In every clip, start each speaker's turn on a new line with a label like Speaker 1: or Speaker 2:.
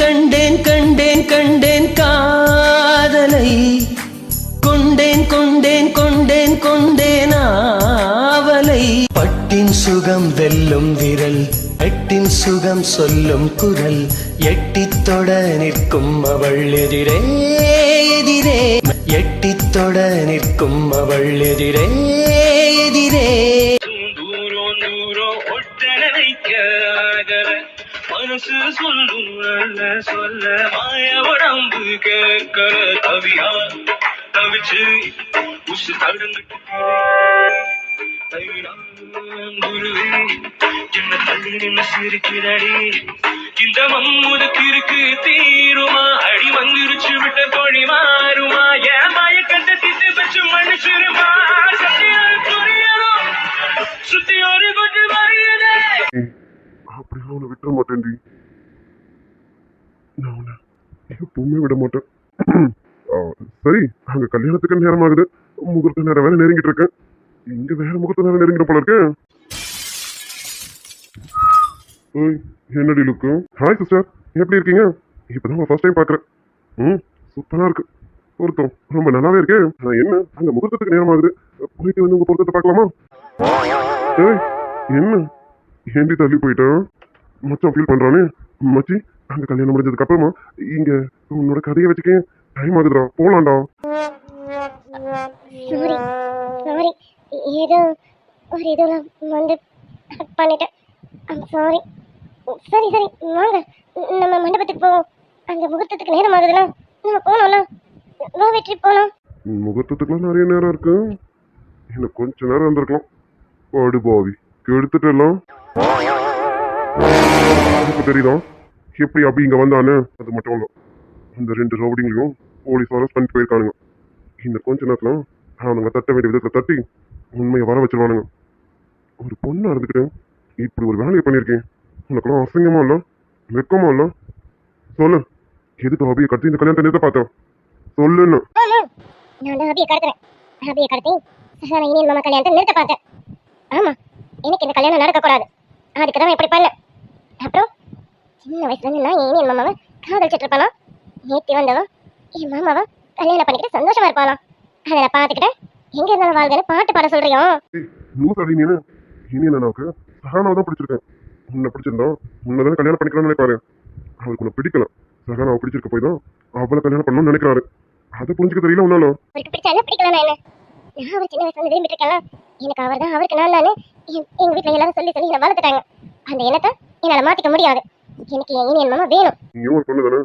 Speaker 1: கண்டேன் கண்டேன் கண்டேன் காதலை கொண்டேன் கொண்டேன் கொண்டேன் கொண்டேன் ஆவலை பட்டின் சுகம் வெல்லும் விரல் எட்டின் சுகம் சொல்லும் குரல் எட்டித் தொட நிற்கும் அவள் எதிரே எதிரே எட்டித் தொட நிற்கும் அவள் எதிரே எதிரே
Speaker 2: தூரம் தூரம் ஒட்டன வைக்காதவ மனசு சொல்லும் சொல்ல மாய உடம்பு கேட்கற தவியா தவிச்சு உசு தடுங்கிட்டு என்ன தள்ளி நின்று சிரிக்கிறடி இந்த மம்முதுக்கு இருக்கு தீருமா அடி வந்துருச்சு விட்ட தோழி மாறுமா ஏன் மயக்கத்தை திட்டு வச்சு மன்னிச்சிருமா சத்தியாரு புரியணும் சுத்தி ஒரு கொஞ்சம் வரையுதே
Speaker 3: அப்படிலாம் உன்னை விட்டுற மாட்டேன்டி. நான் உன்னை எப்பவுமே விட மாட்டேன். சரி, அங்க கல்யாணத்துக்கு நேரம் ஆகுது. முகூர்த்த நேரம் வேற நெருங்கிட்டு இருக்கேன். இங்க வேற முகூர்த்த நேரம் நெருங்கிற போல இருக்கு. என்னடி லுக்கு? ஹாய் சிஸ்டர், எப்படி இருக்கீங்க? இப்பதான் ஃபர்ஸ்ட் டைம் பாக்குறேன். சூப்பரா இருக்கு. பொருத்தம் ரொம்ப நல்லாவே இருக்கு. என்ன அங்க முகூர்த்தத்துக்கு நேரம் ஆகுது, போயிட்டு வந்து உங்க பொருத்தத்தை பார்க்கலாமா? என்ன ஏண்டி தள்ளி போயிட்டான்? மச்சான் ஃபீல் பண்றானே. மச்சி, அங்க கல்யாணம் முடிஞ்சதுக்கு அப்புறமா இங்க உன்னோட கதையை வச்சுக்கேன். டைம் ஆகுதுடா, போலாம்டா.
Speaker 4: சாரி சாரி, ஏதோ ஒரு இதுல வந்து பண்ணிட்டேன். சாரி. சரி சரி, வாங்க நம்ம மண்டபத்துக்கு போவோம். அங்க முகூர்த்தத்துக்கு நேரம் ஆகுதுல, நம்ம போனோம்ல. வா வெற்றி, போலாம்.
Speaker 3: முகூர்த்தத்துக்குலாம் நிறைய நேரம் இருக்கு. இன்னும் கொஞ்ச நேரம் இருந்திருக்கலாம். படுபாவி கெடுத்துட்டெல்லாம். தெரியுதா எப்படி அப்படி இங்க வந்தானு? அது மட்டும் இல்ல, அந்த 2 ரவுடிங்களையும் போலீஸ் அரெஸ்ட் பண்ணிட்டு போயிருக்கானுங்க. இந்த கொஞ்ச நேரத்துல அவனுங்க தட்ட வேண்டிய விதத்துல தட்டி உண்மையை வர வச்சிருவானுங்க. ஒரு பொண்ணா இருந்துக்கிட்டு இப்படி ஒரு வேலையை பண்ணியிருக்கேன். உனக்குலாம் அசிங்கமா இல்ல, வெக்கமா இல்ல? சொல்லு, எதுக்கு அபியை கடத்தி இந்த கல்யாணத்தை நிறுத்த பார்த்தேன்? சொல்லுன்னு.
Speaker 4: நான் தான் அபியை கடத்துறேன். அபியை கடத்தி சஹானா இனியன் மாமா கல்யாணத்தை நிறுத்த பார்த்தேன். ஆமா, எனக்கு இந்த கல்யாணம் நடக்கக்கூடாது. அதுக்கு தான் இப்படி பண்ணேன். அப்புறம் சின்ன வயசுலேருந்து நான் இனியன் மாமாவை காதலிச்சிட்டு இருப்பானா? நேத்தி வந்தவன் என் மாமாவை கல்யாணம் பண்ணிக்கிட்டு சந்தோஷமா இருப்பானா? அதை நான் பார்த்துக்கிட்டேன். எங்க இருந்தாலும் வாழ்க்கைன்னு பாட்டு பாட சொல்றியோ?
Speaker 3: இனியன் அண்ணாவுக்கு சஹானாவை தான் பிடிச்சிருக்கேன். உன்னை பிடிச்சிருந்தா உன்னதானே கல்யாணம் பண்ணிக்கலாம்னு நினைப்பாரு. அவருக்கு உன்னை பிடிக்கல, சஹானாவை பிடிச்சிருக்க போய் தான் அவளை கல்யாணம் பண்ணணும்னு நினைக்கிறாரு. அதை புரிஞ்சுக்க தெரியல உன்னாலும்.
Speaker 4: அவருக்கு பிடிச்சாலும் பிடிக்கலாம். என்ன நான் அவர் சின்ன வயசுல விரும்பிட்டு இருக்கேன். எனக்கு அவர் தான், அவருக்கு நான் தானே. எங்க வீட்டுல எல்லாரும் சொல்லி சொல்லி என்னை வளர்த்துட்டாங்க. அந்த எண்ணத்தை என்னால மாத்திக்க முடியாது. எனக்கு என் இனியன் மாமா வேணும்.
Speaker 3: நீயும் ஒரு பொண்ணு தானே,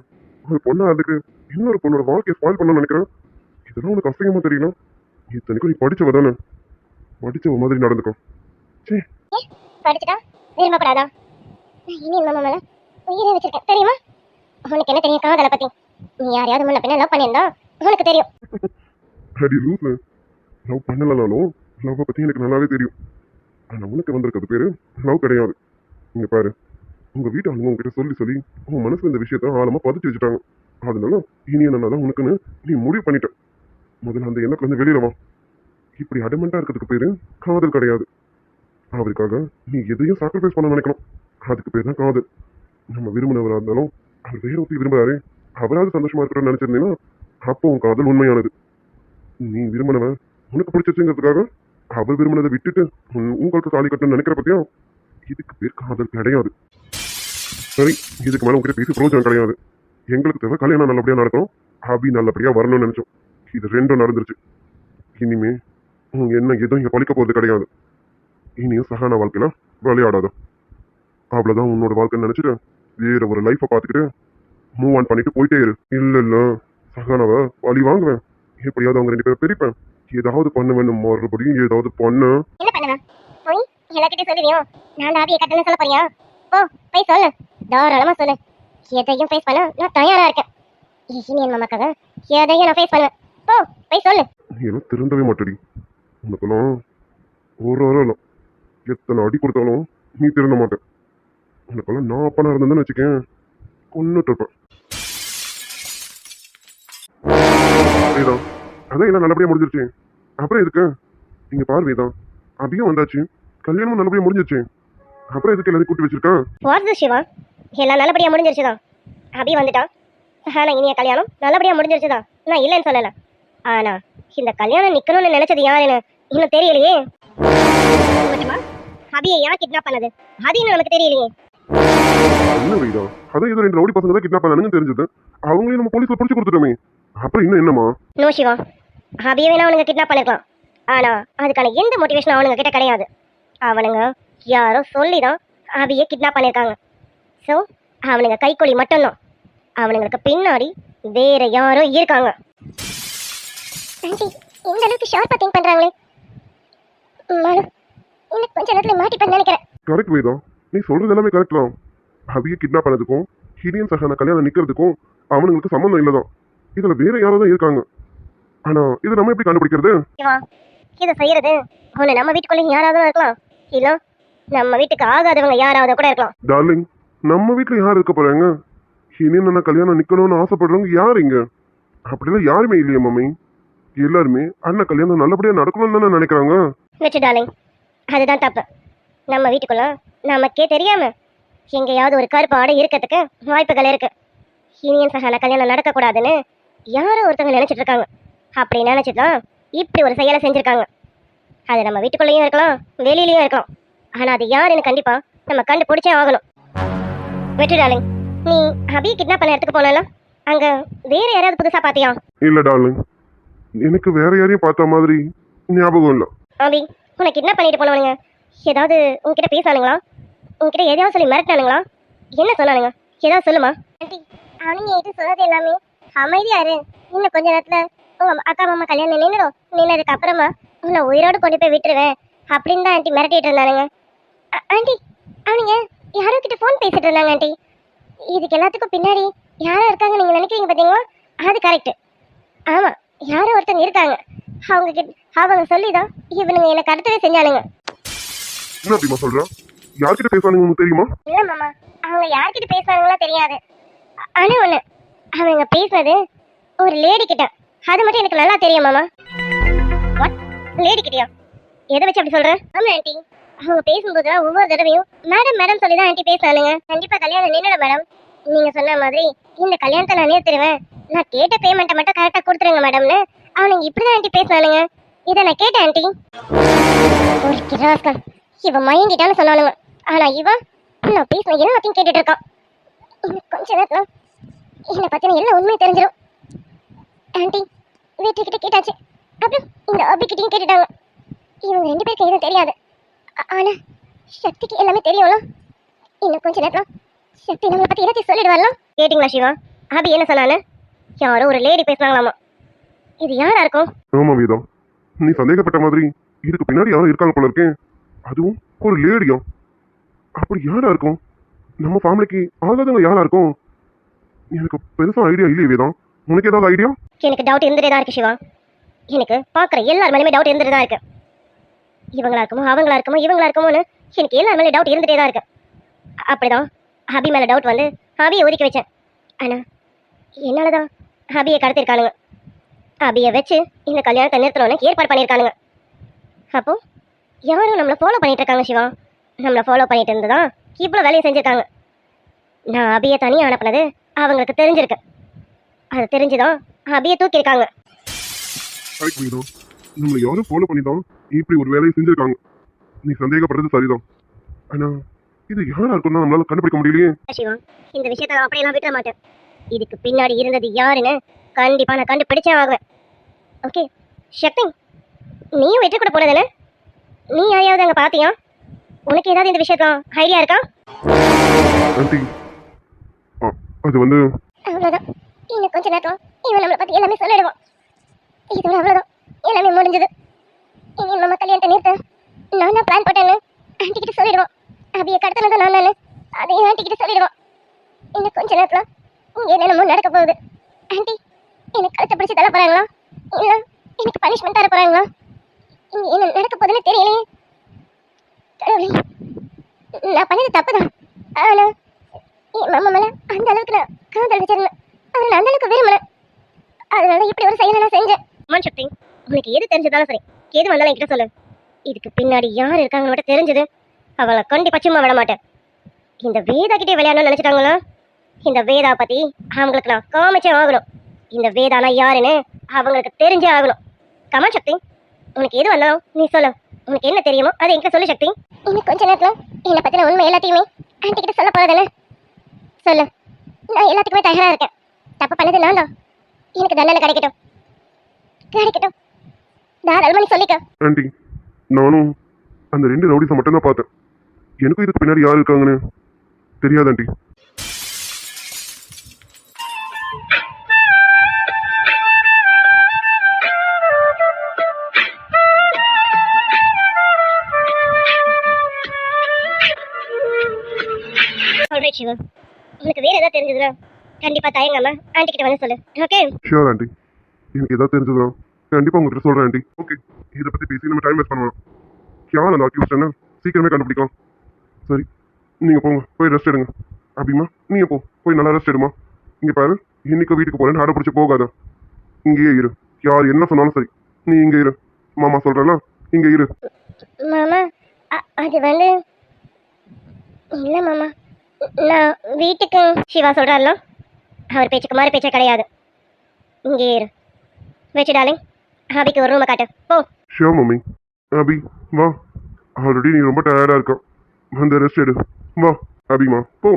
Speaker 3: ஒரு பொண்ணா அதுக்கு இன்னொரு பொண்ணோட வாழ்க்கையை ஸ்பாயில் பண்ணணும்னு நினைக்கிறேன். இதெல்லாம் உனக்கு அசிங்கமா தெரியல? இத்தனைக்கும் நீ படிச்சவ தானே, படிச்சவ மாதிரி நடந்துக்கும்.
Speaker 4: படிச்சுட்டா விரும்பப்படாதா? நான் இனியன் மாமா மேல உயிரை வச்சிருக்கேன், தெரியுமா? உனக்கு என்ன தெரியும் காதலை பத்தி? நீ யாரையாவது முன்ன பின்ன லவ் பண்ணியிருந்தா உனக்கு தெரியும்.
Speaker 3: அடி லூசு, லவ் பண்ணலனாலும் லவ் பத்தி எனக்கு நல்லாவே தெரியும். ஆனா உனக்கு வந்திருக்கிறது பேரு லவ் கிடையாது. இங்க பாரு, உங்க வீட்டு ஆளுங்க உங்ககிட்ட சொல்லி சொல்லி உன் மனசுல இந்த விஷயத்த ஆழமா பதிச்சு வச்சுட்டாங்க. அதனால இனி என்னதான் உனக்குன்னு நீ முடிவு பண்ணிட்ட. முதல்ல அந்த எண்ணத்துல இருந்து வெளியில வா. இப்படி அடமெண்டா இருக்கிறதுக்கு பேரு காதல் கிடையாது. அவருக்காக நீ எதையும் சாக்ரிஃபைஸ் பண்ண நினைக்கணும். அதுக்கு பேர் தான் காதல். நம்ம விரும்பினவரா இருந்தாலும் அவர் வேற ஒருத்தி விரும்புறாரு, அவராவது சந்தோஷமா இருக்கிறன்னு நினைச்சிருந்தீங்கன்னா அப்போ உன் காதல் உண்மையானது. நீ விரும்பினவன் உனக்கு பிடிச்சிருச்சுங்கிறதுக்காக அவர் விரும்பினதை விட்டுட்டு உங்களுக்கு தாலி கட்டணும்னு நினைக்கிற பத்தியா, இதுக்கு பேர் காதல் கிடையாது. சரி, இதுக்கு மேல உங்ககிட்ட பேசி பிரோஜனம் கிடையாது. எங்களுக்கு தேவை கல்யாணம் நல்லபடியா நடக்கும், அபி நல்லபடியா வரணும்னு நினைச்சோம். இது 2 நடந்துருச்சு. இனிமே என்ன எதுவும் இங்க பழிக்க போறது கிடையாது. இனியும் சஹானா வாழ்க்கையில விளையாடாத. அவ்வளவுதான் உன்னோட வாழ்க்கைன்னு நினைச்சிட்டு வேற ஒரு லைஃபை பார்த்துக்கிட்டு மூவ் ஆன் பண்ணிட்டு போயிட்டே இரு. இல்ல சஹானாவை வழி வாங்குவேன், எப்படியாவது அவங்க 2 பேரும் பிரிப்பேன். ஏதாவது பண்ணுவேன்னு மறுபடியும் ஏதாவது பண்ண.
Speaker 4: என்ன பண்ணுவேன்? போய் எல்லார்கிட்டயும் சொல்லுவியோ நான் அபியை கட்டணும்னு சொல்ல போறியா? போ போய் சொல்லு, தாராளமா சொல்லு. எதையும் ஃபேஸ் பண்ண நான் தயாரா இருக்கேன். இனியன் மாமாக்காக எதையும் நான் ஃபேஸ் பண்ணுவேன். போ போய் சொல்லு.
Speaker 3: நீ எல்லாம் திருந்தவே மாட்டடி. உனக்கெல்லாம் ஒரு இல்லை, எத்தனை அடி கொடுத்தாலும் நீ திருந்த மாட்டேன். உனக்கெல்லாம் நான் அப்பனா இருந்தேன்னு வச்சுக்கேன், கொன்னுட்டு இருப்பேன். அதான் எல்லாம் நல்லபடியா முடிஞ்சிருச்சு. அப்புறம் எதுக்கு நீங்க பாரு வேதா, அபியும் வந்தாச்சு, கல்யாணமும் நல்லபடியா முடிஞ்சிருச்சு. அப்புறம் எதுக்கு எல்லாரும் கூட்டி வச்சிருக்கேன்?
Speaker 4: What's this Siva? எல்லாம் நல்லபடியா முடிஞ்சிருச்சுதான். அபி வந்துட்டான். ஆனா இனிய கல்யாணம் நல்லபடியா முடிஞ்சிருச்சுதான், நான் இல்லைன்னு சொல்லல. ஆனா இந்த கல்யாணம் நிக்கணும்னு நினைச்சது யாருன்னு இன்னும் தெரியலையே. மட்டுமா அபியை யார் கிட்னாப் பண்ணது அது இன்னும் நமக்கு தெரியலையே.
Speaker 3: என்ன வேதா, அதான் ஏதோ 2 ரவுடி பசங்க தான் கிட்னாப் பண்ணானுன்னு தெரிஞ்சது. அவங்களையும் நம்ம போலீஸ்ல பிடிச்சி கொடுத்துட்டோமே. அப்புறம் இன்னும் என்னமா?
Speaker 4: நோ சிவா, அபியை வேணா அவனுங்க கிட்னாப் பண்ணிருக்கலாம். ஆனா அதுக்கான எந்த மோட்டிவேஷன் அவனுங்க கிட்ட கிடையாது. அவனுங்க யாரோ சொல்லிதான் அபியை கிட்னாப் பண்ணிருக்காங்க. ஸோ அவனுங்க கைக்கூலி மட்டும்தான். அவனுங்களுக்கு பின்னாடி வேற யாரோ இருக்காங்க. ஆண்டி இந்த அளவுக்கு ஷார்ப்பா திங்க் பண்றாங்களே. மனு இன்னும் கொஞ்ச நேரத்துல மாட்டிப்பேன்னு நினைக்கிறேன்.
Speaker 3: கரெக்ட் வேதா, நீ சொல்றது எல்லாமே கரெக்ட் தான். அவிய கிட்னாப் பண்ணதுக்கும் ஹிடியன் சஹான கல்யாணம் நிக்கிறதுக்கும் அவனுங்களுக்கு சம்மந்தம் இல்லதான். இதுல வேற யாரோ தான் இருக்காங்க. ஆனா இதை நம்ம எப்படி கண்டுபிடிக்கிறது?
Speaker 4: சிவா, இதை செய்யறது ஒண்ணு நம்ம வீட்டுக்குள்ள யாராவது இருக்கலாம், இல்ல நம்ம வீட்டுக்கு ஆகாதவங்க யாராவது கூட இருக்கலாம்.
Speaker 3: டார்லிங், நம்ம வீட்டுல யார் இருக்க போறாங்க? ஹிடியன் அண்ணா கல்யாணம் நிக்கணும்னு ஆசைப்படுறவங்க யார் இங்க? அப்படிலாம் யாருமே இல்லையே மம்மி. எல்லாருமே அண்ணா கல்யாணம் நல்லபடியா நடக்கணும்னு தானே நினைக்கிறாங்க.
Speaker 4: வெச்சு டார்லிங், அதுதான் தப்பு. நம்ம வீட்டுக்குள்ள நமக்கே தெரியாம எங்கேயாவது ஒரு கருப்பு ஆடை இருக்கிறதுக்கு வாய்ப்புகள் இருக்கு. ஹினியன் சஹான கல்யாணம் நடக்கக்கூடாதுன்னு யாரோ ஒருத்தவங்க நினைச்சிட்டு இருக்காங்க. அப்படி நினைச்சுதான் இப்படி ஒரு செயலை செஞ்சிருக்காங்க. அது நம்ம வீட்டுக்குள்ளேயும் இருக்கலாம், வெளியிலயும் இருக்கலாம். ஆனா அது யாருன்னு கண்டிப்பா நம்ம கண்டுபிடிச்சே ஆகணும். வெற்றி டார்லிங், நீ அபியை கிட்னாப் பண்ண இடத்துக்கு போனால அங்க வேற யாராவது புதுசா பாத்தியா?
Speaker 3: இல்ல டார்லிங், எனக்கு வேற யாரையும் பார்த்த மாதிரி ஞாபகம் இல்ல.
Speaker 4: அபி, உன்னை கிட்னாப் பண்ணிட்டு போனவனுங்க ஏதாவது உன்கிட்ட பேசானுங்களா? உன்கிட்ட எதையாவது சொல்லி மிரட்டானுங்களா? என்ன சொன்னானுங்க? ஏதாவது சொல்லுமா? ஆண்டி, அவனுங்க எது சொன்னது எல்லாமே அமைதியா இரு, இன்னும் கொஞ்ச நேரத்துல உங்க அக்கா மாமா கல்யாணம் நின்றுடும், நின்னதுக்கு அப்புறமா உன்னை உயிரோடு கொண்டு போய் விட்டுருவேன் அப்படின்னு தான் ஆண்டி மிரட்டிட்டு இருந்தானுங்க. ஆண்டி, அவனுங்க யாரோ கிட்ட ஃபோன் பேசிட்டு இருந்தாங்க ஆண்டி. இதுக்கு எல்லாத்துக்கும் பின்னாடி யாரோ இருக்காங்க நீங்க நினைக்கிறீங்க பாத்தீங்களா? அது கரெக்ட். ஆமா, யாரோ ஒருத்தங்க இருக்காங்க. அவங்க சொல்லிதான் இவனுங்க எனக்கு அடுத்தவே செஞ்சானுங்க.
Speaker 3: என்ன அப்படிமா சொல்ற? யார்கிட்ட பேசுவானுங்க உனக்கு தெரியுமா?
Speaker 4: இல்ல மாமா, அவங்க யார்கிட்ட பேசுவாங்களா தெரியாது. ஆனா ஒண்ணு, அவங்க பேசுனது ஒரு லேடி கிட்ட. அது மட்டும் எனக்கு நல்லா தெரியும் மாமா. வாட், லேடி கிட்டயா? எதை வச்சு அப்படி சொல்ற? ஆமா ஆண்டி, அவங்க பேசும்போது ஒவ்வொரு தடவையும் மேடம் மேடம் சொல்லிதான் ஆண்டி பேசுறானுங்க. கண்டிப்பா கல்யாணம் நின்னுடும் மேடம், நீங்க சொன்ன மாதிரி இந்த கல்யாணத்தை நான் நிறுத்திடுவேன், நான் கேட்ட பேமெண்ட்டை மட்டும் கரெக்டா கொடுத்துருங்க மேடம்னு அவனுங்க இப்படிதான் ஆண்டி பேசுறானுங்க. இதை நான் கேட்டேன் ஆண்டி. ஒரு கிராஸ்கன், இவன் மயங்கிட்டான்னு சொன்னானுங்க. ஆனா இவன் நான் பேசின எல்லாத்தையும் கேட்டுட்டு இருக்கான். இன்னும் கொஞ்ச நேரத்துல என்னை பத்தின எல்லா உண்மையும் தெரிஞ்சிடும். ஆண்டி, வீட்டுக்கிட்ட கேட்டாச்சு, அப்புறம் இந்த அபிக்கிட்டையும் கேட்டுட்டாங்க. இவங்க 2 பேருக்கு எதுவும் தெரியாது. ஆனா சக்திக்கு எல்லாமே தெரியும்ல. இன்னும் கொஞ்ச நேரத்துல சக்தி நம்மளை பத்தி எல்லாத்தையும் சொல்லிடுவாள்லாம். கேட்டீங்களா சிவா? அபி என்ன சொன்னானு? யாரோ ஒரு லேடி பேசுனாங்களாமா. இது யாரா இருக்கும்?
Speaker 3: ஆமா வேதா, நீ சந்தேகப்பட்ட மாதிரி இதுக்கு பின்னாடி யாரும் இருக்காங்க போல இருக்கேன். அதுவும் ஒரு லேடியா? அப்படி யாரா இருக்கும்? நம்ம ஃபேமிலிக்கு ஆகாதவங்க யாரா இருக்கும்? எனக்கு பெருசா ஐடியா இல்லையே வேதா, உனக்கு ஏதாவது ஐடியா?
Speaker 4: எனக்கு டவுட் இருந்துட்டே தான் இருக்கு சிவா. எனக்கு பார்க்குற எல்லார் மேலேயுமே டவுட் இருந்துட்டு தான் இருக்கு. இவங்களா இருக்குமோ அவங்களா இருக்குமோ இவங்களா இருக்குமோன்னு எனக்கு எல்லார் மேலே டவுட் இருந்துட்டே தான் இருக்கு. அப்படிதான் அபி மேலே டவுட் வந்து அபியை ஒதுக்கி வச்சேன். ஆனா என்னாலதான் அபியை கடத்திருக்கானுங்க. அபியை வச்சு இந்த கல்யாணத்தை நிறுத்தணும்னு ஏற்பாடு பண்ணியிருக்கானுங்க. அப்போ யாரும் நம்மளை ஃபாலோ பண்ணிட்டு இருக்காங்க சிவா. நம்மளை ஃபாலோ பண்ணிட்டு இருந்துதான் இவ்வளோ வேலையை செஞ்சுருக்காங்க. நான் அபியை தனியாக அனுப்புனது அவங்களுக்கு தெரிஞ்சிருக்கு. அது தெரிஞ்சுதான் அபியை தூக்கியிருக்காங்க.
Speaker 3: கரெக்ட் வேதா, நம்மளை யாரும் ஃபாலோ பண்ணி தான் இப்படி ஒரு வேலையை செஞ்சிருக்காங்க. நீ சந்தேகப்படுறது சரிதான். ஆனா இது யாரா இருக்கும்னா நம்மளால கண்டுபிடிக்க முடியலையே.
Speaker 4: சிவா, இந்த விஷயத்தை நான் அப்படியெல்லாம் விட்டுற மாட்டேன். இதுக்கு பின்னாடி இருந்தது யாருன்னு கண்டிப்பா நான் கண்டுபிடிச்சே ஆகுவேன். ஓகே சக்தி, நீயும் வெற்றி கூட போனதானே? நீ யாரையாவது அங்கே பார்த்தியா? உனக்கு ஏதாவது இந்த விஷயத்தான் ஐடியா இருக்கா?
Speaker 3: ஆண்டி, அது வந்து
Speaker 4: அவ்வளோதான். இன்னும் கொஞ்ச நேரம் இவன் நம்மளை பற்றி எல்லாமே சொல்லிடுவான். இதோட அவ்வளோதான், எல்லாமே முடிஞ்சது. இனி நம்ம கல்யாணத்தை நிறுத்த நான் தான் பிளான் போட்டேன்னு ஆண்டி கிட்ட சொல்லிடுவான். அபியை கடத்தினது நான் தானே, அதையும் ஆண்டி கிட்ட சொல்லிடுவான். இன்னும் கொஞ்ச நேரத்தில் இங்கே என்னென்னமோ நடக்க போகுது. ஆண்டி எனக்கு கழுத்தை பிடிச்சி தள்ள போகிறாங்களா, இல்லை எனக்கு பனிஷ்மெண்ட் தர போகிறாங்களா? இங்கே என்ன நடக்க போகுதுன்னு தெரியலையே. கடவுளே, நான் பண்ணது தப்பு தான். ஆனால் என் மாமா மேலே அந்த அளவுக்கு நான் காதல் வச்சிருந்தேன். அவனை நான் அந்த அளவுக்கு விரும்பினேன். அதனால இப்படி ஒரு செயலை நான் செஞ்சேன். மன் சக்தி, உனக்கு எது தெரிஞ்சதாலும் சரி, எது வந்தாலும் என்கிட்ட சொல்லு. இதுக்கு பின்னாடி யார் இருக்காங்கன்னு மட்டும் தெரிஞ்சது அவளை கண்டிப்பா சும்மா விட மாட்டேன். இந்த வேதா கிட்டே விளையாடணும்னு நினைச்சிட்டாங்களா? இந்த வேதா பத்தி அவங்களுக்கு நான் காமிச்சே ஆகணும். இந்த வேதானா யாருன்னு அவங்களுக்கு தெரிஞ்சே ஆகணும். கமான் சக்தி, உனக்கு எது வந்தாலும் நீ சொல்லு. உனக்கு என்ன தெரியுமோ அதை என்கிட்ட சொல்லு சக்தி. இன்னும் கொஞ்ச நேரத்துல என்னை பத்தின உண்மை எல்லாத்தையுமே ஆன்ட்டி கிட்ட சொல்ல போறதானே? சொல்லு, நான் எல்லாத்துக்குமே தயாரா இருக்கேன். தப்பு பண்ணது நான் தான். எனக்கு தண்டனை கிடைக்கட்டும், கிடைக்கட்டும். தாராளமா நீ சொல்லிக்க.
Speaker 3: ஆண்டி, நானும் அந்த 2 ரவுடிஸை மட்டும்தான் பார்த்தேன். எனக்கும் இதுக்கு பின்னாடி யார் இருக்காங்கன்னு தெரியாது ஆண்டி.
Speaker 4: ஆல்ரைட் சிவா, உனக்கு வேற ஏதாவது தெரிஞ்சதுன்னா கண்டிப்பா தயங்காம ஆன்ட்டி கிட்ட வந்து சொல்லு. ஓகே?
Speaker 3: ஷியோர் ஆண்டி, எனக்கு ஏதாவது தெரிஞ்சதா கண்டிப்பா உங்ககிட்ட சொல்றேன் ஆண்டி. ஓகே, இதை பத்தி பேசி நம்ம டைம் வேஸ்ட் பண்ணலாம். யார் அந்த அக்யூஸ்ட் சீக்கிரமே கண்டுபிடிக்கலாம். சரி, நீங்க போங்க, போய் ரெஸ்ட் எடுங்க. அப்படிமா நீங்க போய் நல்லா ரெஸ்ட் எடுமா. இங்க பாரு, இன்னைக்கு வீட்டுக்கு போறேன்னு ஆட பிடிச்சி போகாத. இங்கேயே இரு. யார் என்ன சொன்னாலும் சரி, நீ இங்க இரு. மாமா சொல்றேன்னா இங்க இரு.
Speaker 4: மாமா, அது வந்து இல்ல மாமா, நான் வீட்டுக்கு. சிவா சொல்றாருல, அவர் பேச்சுக்கு மாறு பேச்சே கிடையாது. இங்கே இரு. வச்சு டாலிங், ஹாபிக்கு ஒரு ரூமை காட்டு போ.
Speaker 3: Sure mummy. அபி வா, ஆல்ரெடி நீ ரொம்ப டயர்டா இருக்க, வந்து ரெஸ்ட் எடு. வா அபிமா, போ.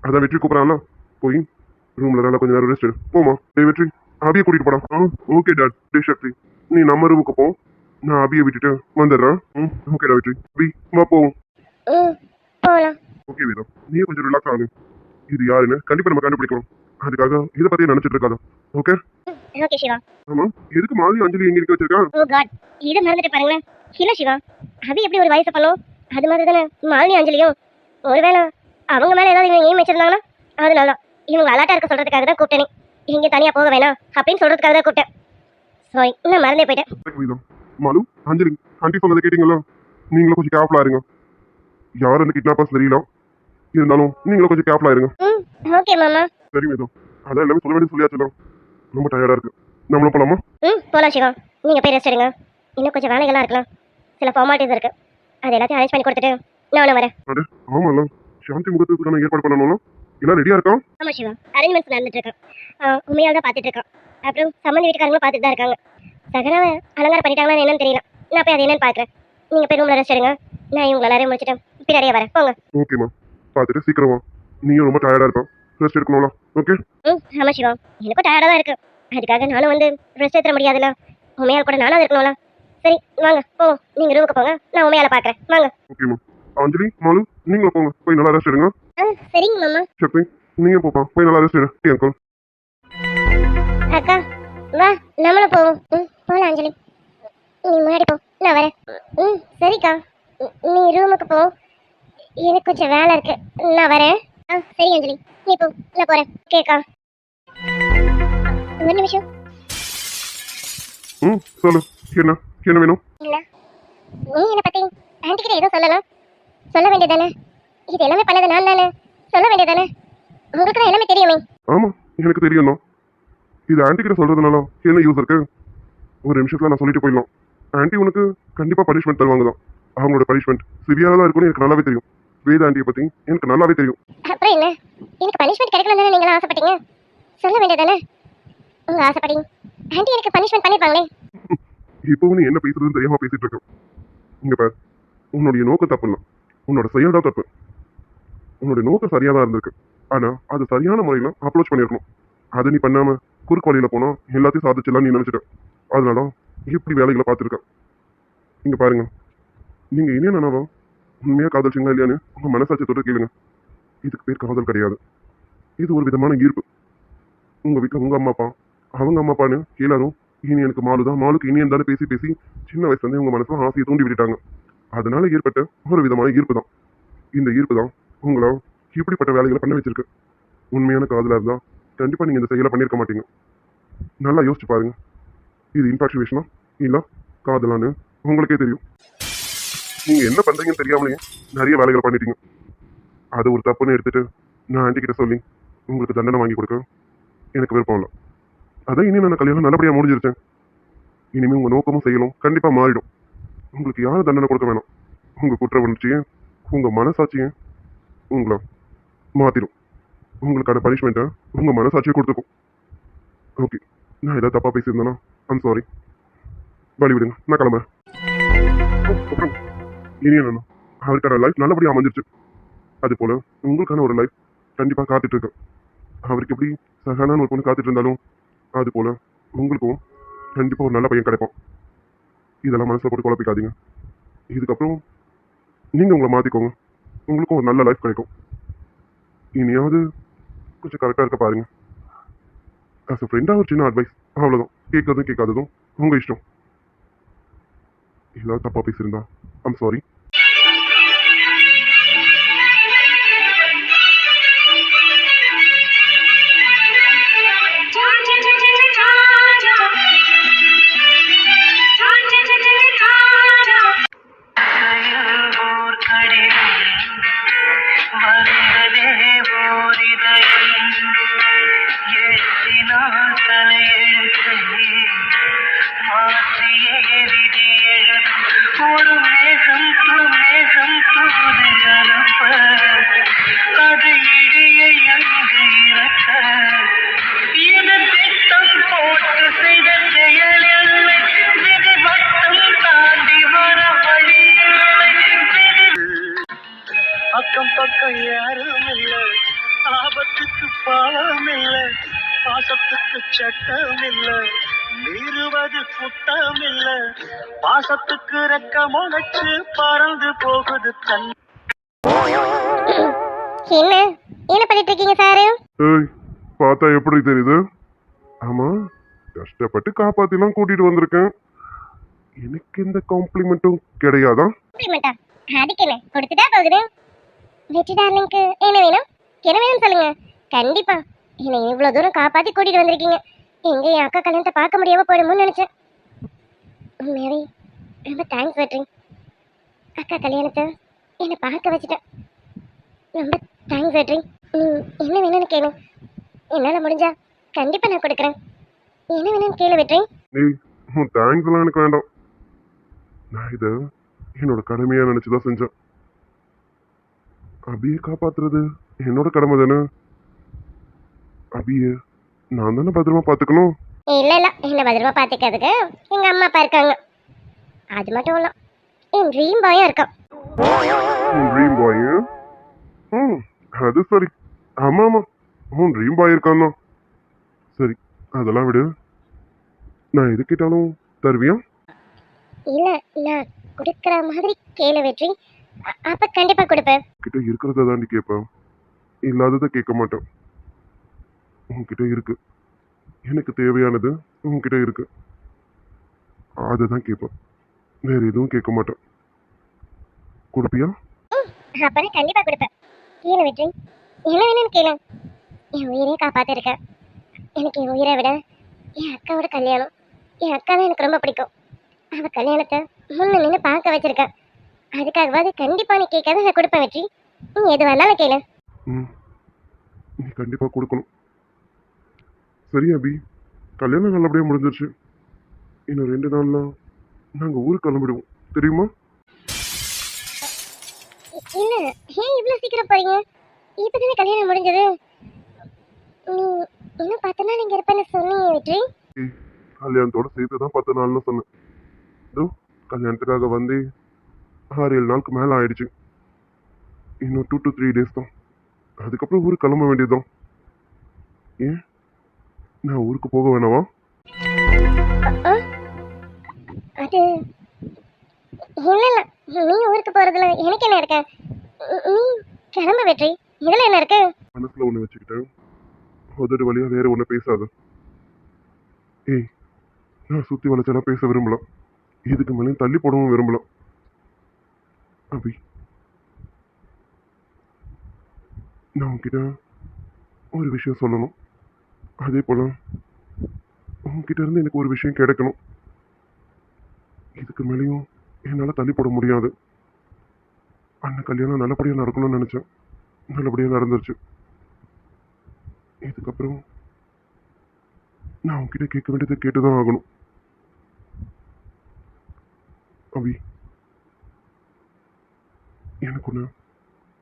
Speaker 3: அதான் வெற்றி கூப்பிடறான்ல, போய் ரூம்ல நல்லா கொஞ்சம் நேரம் ரெஸ்ட் எடு. போமா. வெற்றி, அபியை கூட்டிட்டு போடா. Okay dot. சக்தி, நீ நம்ம ரூமுக்கு போ, நான் அபியை விட்டுட்டு வந்துடுறேன். ஓகேடா வெற்றி. அபி வா போவோம்.
Speaker 4: போலாம்.
Speaker 3: ஓகே வேதா, நீ கொஞ்சம் ரிலாக்ஸ் ஆகு. இது யாருன்னு கண்டிப்பா நம்ம கண்டுபிடிக்கணும். அதுக்காக இதை பத்தி நினைச்சிட்டு இருக்காத. ஓகே?
Speaker 4: ஓகே சிவா.
Speaker 3: ஆமா, எதுக்கு மாதிரி அஞ்சலி எங்க இருக்க வச்சிருக்கா?
Speaker 4: ஓ காட், இதை மறந்துட்டு பாருங்களேன். இல்ல சிவா, அபி எப்படி ஒரு வயசு பண்ணும்? அது மாதிரி தானே மாலினி அஞ்சலியும். ஒருவேளை அவங்க மேல ஏதாவது இவங்க ஏன் வச்சிருந்தாங்கன்னா அதனால இவங்க அலாட்டா இருக்க சொல்றதுக்காக தான் கூப்பிட்டேனே. இங்கே தனியா போக வேணாம் அப்படின்னு சொல்றதுக்காக தான் கூப்பிட்டேன். சாரி, நான் மறந்தே போயிட்டேன்.
Speaker 3: வேதா, மாலு, அஞ்சலி, ஆண்டி சொன்னதை கேட்டீங்களா? நீங்களும் கொஞ்சம் கேர்ஃபுல்லா இருங்க. யார் அந்த கிட்னாப்பர்ஸ் தெரியல, இருந்தாலும் நீங்களும் கொஞ்சம் கேர்ஃபுல்லா இருங்க.
Speaker 4: ஓகே மாமா.
Speaker 3: சரி வேதா, அதான் எல்லாமே சொல்ல வேண்டிய சொல்லியாச்சுல. ரொம்ப டயர்டா இருக்கு, நம்மளும் போலாமா?
Speaker 4: போலாம் சிவா. நீங்க போய் ரெஸ்ட் எடுங்க. இன்னும் கொஞ்சம் வேலைகள்லாம் இருக்கலாம், சில ஃபார்மாலிட்டிஸ் இருக்கு. அது எல்லாத்தையும் அரேஞ்ச் பண்ணி கொடுத்துட்டு நானும் வரேன்.
Speaker 3: அட ஆமாம்ல, சாந்தி முகத்துக்கான ஏற்பாடு பண்ணணும். எல்லாம் ரெடியா இருக்கா?
Speaker 4: ஆமா சிவா, அரேஞ்ச்மெண்ட்ஸ் நடந்துட்டு இருக்கேன். உண்மையால் தான் பார்த்துட்டு இருக்கேன். அப்புறம் சம்மந்தி வீட்டுக்காரங்களும் பார்த்துட்டு தான் இருக்காங்க. சகனாவை அலங்காரம் பண்ணிட்டாங்களான்னு என்னன்னு தெரியல. நான் போய் அது என்னன்னு பார்க்குறேன். நீங்கள் போய் ரூமில் ரெஸ்ட் எடுங்க. நான் இவங்க எல்லாரையும் முடிச்சுட்டு பின்னாடியே வரேன். போங்க.
Speaker 3: ஓகேம்மா, பார்த்துட்டு சீக்கிரமா. நீயும் ரொம்ப டயர்டா இருக்க, ரெஸ்ட் எடுக்கணும்ல. ஓகே?
Speaker 4: ஆமா சிவா, எனக்கும் டயர்டாக தான் இருக்கு. அதுக்காக நானும் வந்து ரெஸ்ட் எடுத்துட முடியாதுல்ல. உண்மையால் கூட நானும் அது இருக்கணும்ல. சரி வாங்க போவோம். நீங்கள் ரூமுக்கு போங்க, நான் உண்மையால பார்க்குறேன். வாங்க.
Speaker 3: ஓகேம்மா. அஞ்சலி, மாலு, நீங்களும் போங்க, போய் நல்லா ரெஸ்ட் எடுங்க.
Speaker 4: சரிங்க மாமா.
Speaker 3: சக்தி, நீங்க போப்பா, போய் நல்லா ரெஸ்ட் எடு. Tea uncle.
Speaker 4: அக்கா வா, நம்மளும் போவோம். போகலாம் அஞ்சலி. நீ முன்னாடி போ, நான் வரேன். சரிக்கா, நீ ரூமுக்கு போ, எனக்கு கொஞ்சம் வேலை இருக்கு, நான் வரேன். சரி அஞ்சலி, நீ போ, நான் போறேன். ஓகேக்கா. ஒரு நிமிஷம்.
Speaker 3: சொல்லு, என்ன என்ன வேணும்?
Speaker 4: இல்ல, நீ என்னை பத்தி ஆன்ட்டி கிட்ட ஏதோ சொல்லலாம், சொல்ல வேண்டியதானே? இது எல்லாமே பண்ணது நான் தானே, சொல்ல வேண்டியதானே? உங்களுக்கு தான் எல்லாமே தெரியுமே.
Speaker 3: ஆமா, எனக்கு தெரியும் தான். இது ஆன்ட்டி கிட்ட சொல்றதுனால என்ன யூஸ் இருக்கு? ஒரு நிமிஷத்துல நான் சொல்லிட்டு போயிடலாம். ஆன்ட்டி உனக்கு கண்டிப்பா பனிஷ்மெண்ட் தருவாங்க தான். அவங்களோட பனிஷ்மெண்ட் சிவியரா தான் இருக்கும்னு எனக்கு நல்லாவே தெரியும். வேத ஆண்டியை பத்தி எனக்கு நல்லாவே தெரியும்.
Speaker 4: அப்புறம் என்ன, எனக்கு பனிஷ்மெண்ட் கிடைக்கணும் தானே நீங்களும் ஆசைப்பட்டீங்க? சொல்ல வேண்டியதானே? உங்க ஆசைப்படி ஆன்ட்டி எனக்கு பனிஷ்மெண்ட் பண்ணிருப்பாங்களே.
Speaker 3: இப்பவும் நீ என்ன பேசுறதுன்னு தெரியாம பேசிட்டு இருக்க. இங்க பாரு, உன்னுடைய நோக்கம் தப்பு இல்லை, உன்னோட செயல் தான் தப்பு. உன்னுடைய நோக்கம் சரியா தான் இருந்திருக்கு, ஆனா அது சரியான முறையில அப்ரோச் பண்ணிருக்கணும். அதை நீ பண்ணாம குறுக்கு வழியில போனா எல்லாத்தையும் சாதிச்சிடலாம் நீ நினைச்சிட்ட. அதனால இப்படி வேலைகளை பார்த்துருக்க. இங்க பாருங்க, நீங்க இனிய நானாவா உண்மையா காதலிச்சிங்களா இல்லையான்னு உங்க மனசாட்சி தொட்டு கேளுங்க. இதுக்கு பேர் காதல் கிடையாது, இது ஒரு விதமான ஈர்ப்பு. உங்க வீட்டுல உங்க அம்மா அப்பா, அவங்க அம்மா அப்பான்னு எல்லாரும் இனி எனக்கு மாலுதான், மாலுக்கு இனியன் தானே பேசி பேசி சின்ன வயசுல இருந்தே உங்க மனசுல ஆசையை தூண்டி விட்டுட்டாங்க. அதனால ஏற்பட்ட ஒரு விதமான ஈர்ப்பு தான். இந்த ஈர்ப்பு தான் உங்களா இப்படிப்பட்ட வேலைகளை பண்ண வச்சிருக்கு. உண்மையான காதலா இருந்தா கண்டிப்பா நீங்க இந்த செயலை பண்ணிருக்க மாட்டீங்க. நல்லா யோசிச்சு பாருங்க, இது இன்ஃபாக்சுவேஷனா இல்ல காதலான்னு உங்களுக்கே தெரியும். நீங்க என்ன பண்றீங்கன்னு தெரியாமலே நிறைய வேலைகளை பண்ணிட்டீங்க. அது ஒரு தப்புன்னு எடுத்துட்டு நான் ஆண்டி கிட்ட சொல்லி உங்களுக்கு தண்டனை வாங்கி கொடுக்க எனக்கு விருப்பம் இல்லை. அதான் இனி நான் கல்யாணம் நல்லபடியா முடிஞ்சிருச்சேன். இனிமே உங்க நோக்கமும் செய்யலும் கண்டிப்பா மாறிடும். உங்களுக்கு யாரும் தண்டனை கொடுக்க வேணாம். உங்க குற்ற உணர்ச்சியை, உங்க மனசாட்சியை உங்களை மாத்திடும். உங்களுக்கான பனிஷ்மெண்ட்டை உங்க மனசாட்சியை கொடுத்துக்கும். ஓகே, நான் ஏதாவது தப்பா பேசியிருந்தேனா ஐம் சாரி. வழி விடுங்க, நான் கிளம்புறேன். அப்புறம் இனி என்னன்னா அவருக்கான லைஃப் நல்லபடியாக அமைஞ்சிருச்சு. அது போல உங்களுக்கான ஒரு லைஃப் கண்டிப்பா காத்துட்டு இருக்கு. அவருக்கு எப்படி சகானான்னு ஒரு பொண்ணு காத்துட்டு இருந்தாலும் அது போல உங்களுக்கும் கண்டிப்பா ஒரு நல்ல பையன் கிடைப்பான். இதெல்லாம் மனசுல போட்டு குழப்பிக்காதீங்க. இதுக்கப்புறம் நீங்க உங்களை மாத்திக்கோங்க, உங்களுக்கும் ஒரு நல்ல லைஃப் கிடைக்கும். இனியாவது கொஞ்சம் கரெக்டா இருக்க பாருங்க. ஆஸ் அ ஃப்ரெண்டா ஒரு சின்ன அட்வைஸ், அவ்வளவுதான். கேட்கறதும் கேட்காததும் உங்க இஷ்டம். ஏதாவது தப்பா பேசியிருந்தா ஐம் சாரி.
Speaker 2: ஓர் கடிதம் வந்ததே ஓர் இதயம் எழுதினால் தலையெழுத்தை மாற்றியே விதி எழுதும் ஒரு மேகம் தூது அனுப்ப அது இடியை அங்கு இறக்க இது திட்டம் போட்டு செய்த செயல் இல்லை விதி மட்டும் தாண்டி வர வழி இல்லை அக்கம் பக்கம் யாரும் இல்ல ஆபத்துக்கு பாவம் இல்ல பாசத்துக்கு சட்டம் இல்ல மீறுவது குத்தம் இல்ல பாசத்துக்கு ரெக்க முளைச்சு பறந்து போகுது தன்
Speaker 4: என்ன என்ன பண்ணிட்டு இருக்கீங்க சாரு?
Speaker 3: ஏய், பார்த்தா எப்படி தெரியுது? ஆமா, கஷ்டப்பட்டு காப்பாத்திலாம் கூட்டிட்டு வந்திருக்கேன். எனக்கு எந்த காம்ப்ளிமெண்ட்டும் கிடையாதா?
Speaker 4: காம்ப்ளிமெண்டா? அதுக்கு என்ன கொடுத்துட்டா போகுது. வெற்றி டார்லிங்க்கு என்ன வேணும்? என்ன வேணும் சொல்லுங்க. கண்டிப்பா என்னை இவ்வளவு தூரம் காப்பாத்தி கூட்டிட்டு வந்திருக்கீங்க. எங்க என் அக்கா கல்யாணத்தை பார்க்க முடியாம போயிடுமோன்னு நினைச்சேன். உண்மையாவே ரொம்ப தேங்க்ஸ் வெற்றி. அக்கா கல்யாணத்தை என்னை பார்க்க வச்சுட்டேன். ரொம்ப தேங்க்ஸ் வெற்றி. நீ என்ன வேணும்னு கேளு, என்னால முடிஞ்சா கண்டிப்பா நான் கொடுக்குறேன். என்ன வேணும்னு கேளு வெற்றி.
Speaker 3: ஏய், உன் தேங்க்ஸ் எல்லாம் எனக்கு வேண்டாம். நான் இதை என்னோட கடமையா நினைச்சுதான் செஞ்சேன். அபியை காப்பாத்துறது என்னோட கடமை தானே. அபிய நான் தானே பத்திரமா பாத்துக்கணும்.
Speaker 4: இல்ல இல்ல என்ன பத்திரமா பாத்துக்கிறதுக்கு எங்க அம்மா அப்பா இருக்காங்க. அது மட்டும் இல்ல என் ட்ரீம் பாயும் இருக்கான்.
Speaker 3: உன் ட்ரீம் பாய்? அது சரி. ஆமா ஆமா, உன் ட்ரீம் பாய் இருக்கான். சரி, அதெல்லாம் விடு. நான் எது கேட்டாலும் தருவியா?
Speaker 4: இல்ல நான் கொடுக்குற மாதிரி கேளு வெற்றி. அப்ப கண்டிப்பா கொடுப்பேன்.
Speaker 3: கிட்ட இருக்கிறத தாண்டி கேட்பேன், இல்லாததை கேட்க மாட்டேன். உன்கிட்ட இருக்கு, எனக்கு தேவையானது உன்கிட்ட இருக்கு, அதை தான் கேட்பேன். வேற எதுவும் கேட்க மாட்டேன். கொடுப்பியா?
Speaker 4: அப்ப நான் கண்டிப்பா கொடுப்பேன். கேளு வெற்றி, என்ன வேணும்னு கேளு. என் உயிரே காப்பாத்திருக்க. எனக்கு என் உயிரை விட என் அக்காவோட கல்யாணம், என் அக்கா தான் எனக்கு ரொம்ப பிடிக்கும். அவ கல்யாணத்தை முன்ன நின்று பார்க்க வச்சிருக்க. அதுக்காகவாது கண்டிப்பா நீ கேட்காத நான் கொடுப்பேன் வெற்றி. நீ எது வேணாலும் கேளு.
Speaker 3: நீ கண்டிப்பா கொடுக்கணும். சரி அபி, கல்யாணம் நல்லபடியா முடிஞ்சிருச்சு. இன்னும் 2 நாள்ல நாங்க ஊருக்கு கிளம்பிடுவோம், தெரியுமா?
Speaker 4: இல்ல ஏன் இவ்வளவு சீக்கிரம் போறீங்க? இப்பதானே கல்யாணம் முடிஞ்சது. நீ இன்னும் 10 நாள் இங்க இருப்பேன்னு சொன்னீங்க வெற்றி.
Speaker 3: ஏய், கல்யாணத்தோட சேர்த்து தான் 10 நாள்னு சொன்னேன். இதோ கல்யாணத்துக்காக வந்து 6-7 நாளுக்கு மேல ஆயிடுச்சு. இன்னும் 2 to 3 days தான். அதுக்கப்புறம் ஊருக்கு கிளம்ப வேண்டியதுதான். ஏன் நான் ஊருக்கு போக வேணாவா?
Speaker 4: அது இல்ல இல்ல நீ ஊருக்கு போறதுல எனக்கு என்ன இருக்கு? நீ கிளம்ப வெற்றி, இதுல என்ன இருக்கு?
Speaker 3: மனசுல ஒண்ணு வச்சுக்கிட்டேன், உதடு வழியா வேற ஒண்ணு பேசாத. ஏய், நான் சுத்தி வளைச்செல்லாம் பேச விரும்பல. இதுக்கு மேலே தள்ளி போடவும் விரும்பல. அபி, நான் உன்கிட்ட ஒரு விஷயம் சொல்லணும். அதே போல உன்கிட்ட இருந்து எனக்கு ஒரு விஷயம் கிடைக்கணும். இதுக்கு மேலேயும் என்னால தள்ளி போட முடியாது. அண்ணன் கல்யாணம் நல்லபடியா நடக்கணும்னு நினைச்சேன், நல்லபடியா நடந்துருச்சு. இதுக்கப்புறம் நான் உன்கிட்ட கேட்க வேண்டியதை கேட்டுதான் ஆகணும். அபி, எனக்கு ஒண்ணு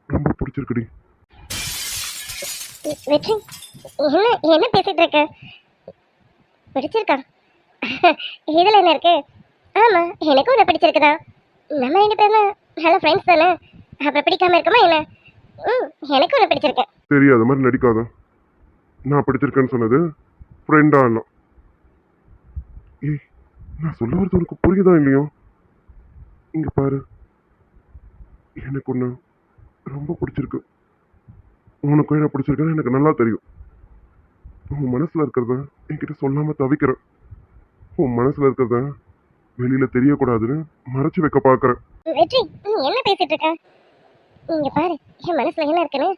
Speaker 3: ரொம்ப பிடிச்சிருக்குடி.
Speaker 4: வெற்றி என்ன பேசிட்டு இருக்க? பிடிச்சிருக்கா? இதுல என்ன இருக்கு? ஆமா, எனக்கும் உன்னை பிடிச்சிருக்குதா. நம்ம 2 பேரும் நல்ல ஃப்ரெண்ட்ஸ் தானே, அப்புறம் பிடிக்காம இருக்குமா என்ன? எனக்கு உன்னை பிடிச்சிருக்கு.
Speaker 3: சரி, அது மாதிரி நடிக்காத. நான் பிடிச்சிருக்கேன்னு சொன்னது ஃப்ரெண்டா இல்ல. ஏய், நான் சொல்ல வரது உனக்கு புரியுதா இல்லையோ? இங்க பாரு, எனக்கு ஒன்று ரொம்ப பிடிச்சிருக்கு. உனக்கும் என்ன பிடிச்சிருக்குன்னு எனக்கு நல்லா தெரியும். உன் மனசுல இருக்கிறத என்கிட்ட சொல்லாம தவிக்கிறேன். உன் மனசுல இருக்கிறத வெளியில தெரியக்கூடாதுன்னு மறைச்சு வைக்க பாக்குறேன்.
Speaker 4: வெற்றி, நீ என்ன பேசிட்டு இருக்க? இங்க பாரு, என் மனசுல என்ன இருக்குன்னு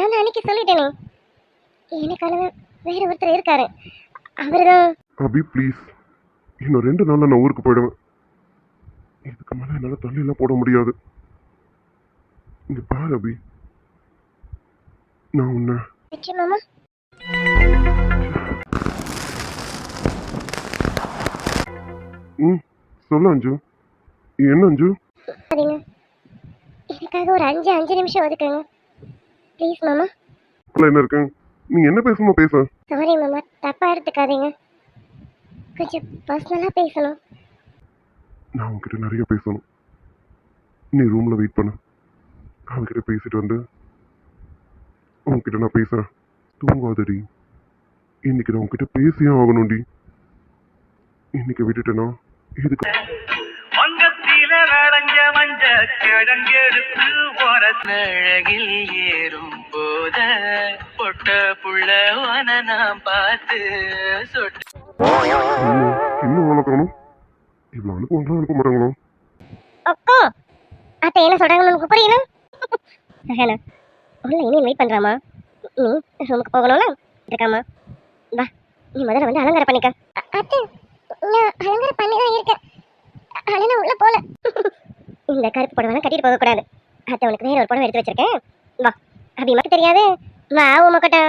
Speaker 4: நான் அன்னைக்கு சொல்லிட்டேனே. எனக்கான வேற ஒருத்தர் இருக்காரு, அவர்தான்.
Speaker 3: அபி ப்ளீஸ், இன்னும் 2 நாள்ல நான் ஊருக்கு போயிடுவேன். இதுக்கு மேல என்னால தள்ளியெல்லாம் போட முடியாது. இங்க பாரு அபி, நான் உன்னை
Speaker 4: வெற்றி மாமா,
Speaker 3: சொல்ல அஞ்சு. என்ன அஞ்சு?
Speaker 4: சரிங்க, எனக்காக ஒரு 5 நிமிஷம் ஒதுக்குங்க ப்ளீஸ் மாமா.
Speaker 3: அதுல என்ன இருக்கு? நீ என்ன பேசணுமோ பேச.
Speaker 4: சாரி மாமா, தப்பா எடுத்துக்காதீங்க. கொஞ்சம் பர்சனலா பேசணும்.
Speaker 3: நான் உன்கிட்ட நிறைய பேசணும். நீ ரூம்ல வெயிட் பண்ணு. அவன்கிட்ட பேசிட்டு வந்து உன்கிட்ட நான் பேசுறேன். தூங்காதடி. இன்னைக்கு நான் உன்கிட்ட பேசியே ஆகணும்டி. இன்னைக்கு விட்டுட்டேனா இதுக்கு
Speaker 2: வங்கத்தில விளைஞ்ச மஞ்ச கிழங்கெடுத்து அழகில் ஏறும் போத பொட்ட புள்ள வன நான் பார்த்து சொட்டு.
Speaker 3: இன்னும் வளர்க்கணும். இவ்வளவு அனுப்புவாங்களா அனுப்ப மாட்டாங்களோ?
Speaker 4: அக்கா, அத்தை என்ன சொல்றாங்கன்னு உனக்கு புரியல? சகனா, உள்ள இனியும் வெயிட் பண்றாமா? நீ ரூமுக்கு போகணும்ல, இருக்காமா? வா, நீ முதல்ல வந்து அலங்காரம் பண்ணிக்க. அத்தை, நான் அலங்காரம் பண்ணி தான் இருக்கேன். ஆனா நான் உள்ள போல. இந்த கருப்பு புடவை கட்டிட்டு போக கூடாது. அத்தை உனக்கு வேற ஒரு புடவை எடுத்து வச்சிருக்கேன். வா, அபிமாக்கு தெரியாது. வா உமக்கட்டா.